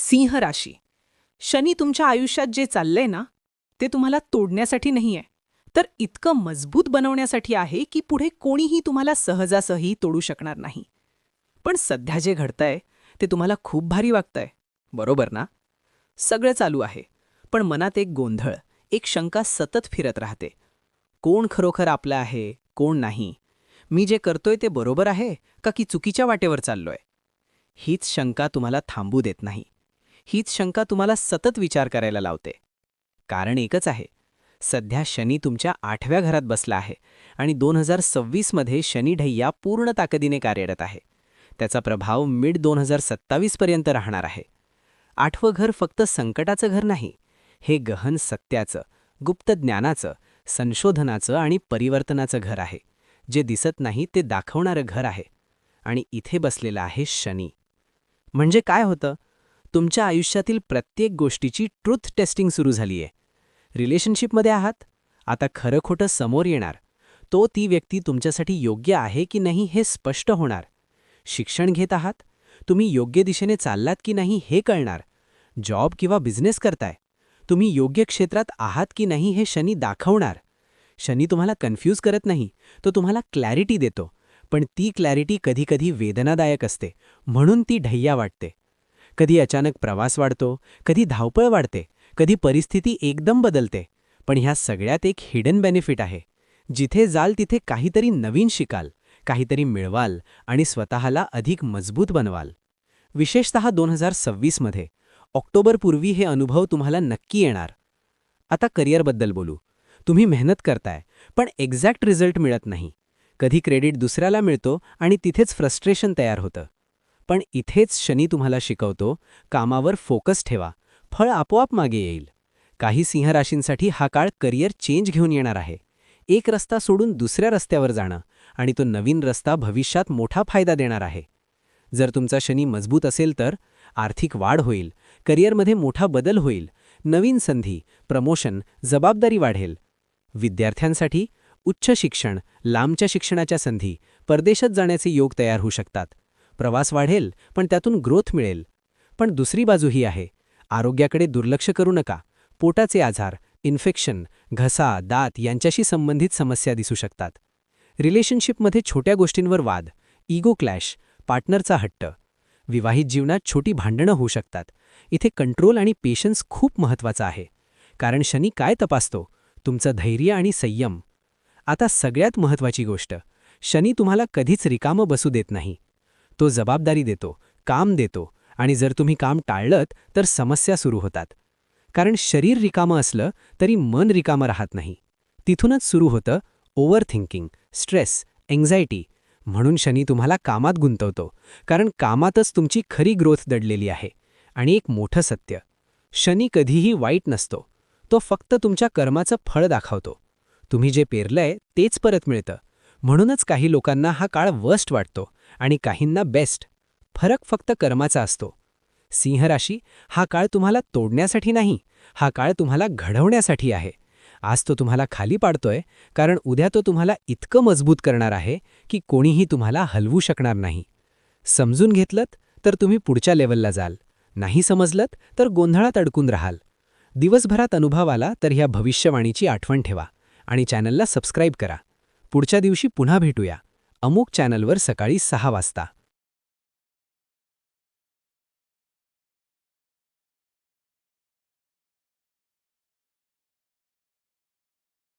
सिंह राशी. शनी तुमच्या आयुष्यात जे चाललंय ना, ते तुम्हाला तोडण्यासाठी नाहीये, तर इतकं मजबूत बनवण्यासाठी आहे की पुढे कोणीही तुम्हाला सहजासहजी तोडू शकणार नाही. पण सध्या जे घडतंय ते तुम्हाला खूप भारी वाटतंय, बरोबर ना? सगळं चालू आहे, पण मनात एक गोंधळ, एक शंका सतत फिरत राहते. कोण खरोखर आपलं आहे, कोण नाही? मी जे करतोय ते बरोबर आहे का की चुकीच्या वाटेवर चाललोय? हीच शंका तुम्हाला थांबू देत नाही. हीच शंका तुम्हाला सतत विचार करायला लावते. कारण एकच आहे, सध्या शनी तुमच्या 8व्या घरात बसला आहे आणि 2026 मध्ये शनी ढैया पूर्ण ताकदीने कार्यरत आहे. त्याचा प्रभाव मिड 2027 पर्यंत राहणार आहे. 8वं घर फक्त संकटाचं घर नाही, हे गहन सत्याचं, गुप्त ज्ञानाचं, संशोधनाचं आणि परिवर्तनाचं घर आहे. जे दिसत नाही ते दाखवणारं घर आहे. आणि इथे बसलेला आहे शनी. म्हणजे काय होतं? तुमच्या आयुष्यातील प्रत्येक गोष्टीची ट्रुथ टेस्टिंग सुरू झाली आहे. रिलेशनशिपमध्ये आहात? आता खरं खोटं समोर येणार. ती व्यक्ती तुमच्यासाठी योग्य आहे की नाही हे स्पष्ट होणार. शिक्षण घेत आहात? तुम्ही योग्य दिशेने चाललात की नाही हे कळणार. जॉब किंवा बिझनेस करताय? तुम्ही योग्य क्षेत्रात आहात की नाही हे शनी दाखवणार. शनी तुम्हाला कन्फ्यूज करत नाही, तो तुम्हाला क्लॅरिटी देतो. पण ती क्लॅरिटी कधीकधी वेदनादायक असते, म्हणून ती ढैया वाटते. कधी अचानक प्रवास वाढतो, कधी धावपळ वाढते, कधी परिस्थिती एकदम बदलते. पण ह्या सगळ्यात एक हिडन बेनिफिट आहे. जिथे जाल तिथे काहीतरी नवीन शिकाल, काहीतरी मिळवाल आणि स्वतःला अधिक मजबूत बनवाल. विशेषतः 2026 मध्ये ऑक्टोबरपूर्वी हे अनुभव तुम्हाला नक्की येणार. आता करिअरबद्दल बोलू. तुम्ही मेहनत करताय, पण एक्झॅक्ट रिझल्ट मिळत नाही. कधी क्रेडिट दुसऱ्याला मिळतो आणि तिथेच फ्रस्ट्रेशन तयार होतं. पण इथेच शनी तुम्हाला शिकवतो, कामावर फोकस ठेवा, फळ आपोआप मागे येईल. काही सिंह राशींसाठी हा काळ करिअर चेंज घेऊन येणार आहे. एक रस्ता सोडून दुसऱ्या रस्त्यावर जाणं आणि तो नवीन रस्ता भविष्यात मोठा फायदा देणार आहे. जर तुमचा शनी मजबूत असेल तर आर्थिक वाढ होईल, करिअरमध्ये मोठा बदल होईल, नवीन संधी, प्रमोशन, जबाबदारी वाढेल. विद्यार्थ्यांसाठी उच्च शिक्षण, लांबच्या शिक्षणाच्या संधी, परदेशात जाण्याचे योग तयार होऊ शकतात. प्रवास वाढेल, पण त्यातून ग्रोथ मिळेल. पण दुसरी बाजूही आहे. आरोग्याकडे दुर्लक्ष करू नका. पोटाचे आजार, इन्फेक्शन, घसा, दात यांच्याशी संबंधित समस्या दिसू शकतात. रिलेशनशिपमध्ये छोट्या गोष्टींवर वाद, इगो क्लॅश, पार्टनरचा हट्ट. विवाहित जीवनात छोटी भांडणं होऊ शकतात. इथे कंट्रोल आणि पेशन्स खूप महत्त्वाचा आहे. कारण शनी काय तपासतो? तुमचं धैर्य आणि संयम. आता सगळ्यात महत्त्वाची गोष्ट, शनी तुम्हाला कधीच रिकामं बसू देत नाही. तो जबाबदारी देतो, काम देतो आणि जर तुम्ही काम टाळलंत तर समस्या सुरू होतात. कारण शरीर रिकामं असलं तरी मन रिकामं राहत नाही. तिथूनच सुरू होतं ओव्हर थिंकिंग, स्ट्रेस, एन्झायटी. म्हणून शनी तुम्हाला कामात गुंतवतो, कारण कामातच तुमची खरी ग्रोथ दडलेली आहे. आणि एक मोठं सत्य, शनी कधीही वाईट नसतो. तो फक्त तुमच्या कर्माचं फळ दाखवतो. तुम्ही जे पेरलंय तेच परत मिळतं. म्हणूनच काही लोकांना हा काळ वर्स्ट वाटतो आणि काहींना बेस्ट. फरक फक्त कर्माचा असतो. सिंह राशी, हा काळ तुम्हाला तोडण्यासाठी नाही, हा काळ तुम्हाला घडवण्यासाठी आहे. आज तो तुम्हाला खाली पाडतोय, कारण उद्या तो तुम्हाला इतकं मजबूत करणार आहे की कोणीही तुम्हाला हलवू शकणार नाही. समजून घेतलत तर तुम्ही पुढच्या लेवलला जाल. नाही समजलत तर गोंधळात अडकून राहाल. दिवसभरात अनुभव आला तर ह्या भविष्यवाणीची आठवण ठेवा आणि चॅनलला सबस्क्राईब करा. पुढच्या दिवशी पुन्हा भेटूया, अमुक चॅनलवर सकाळी 6 वाजता.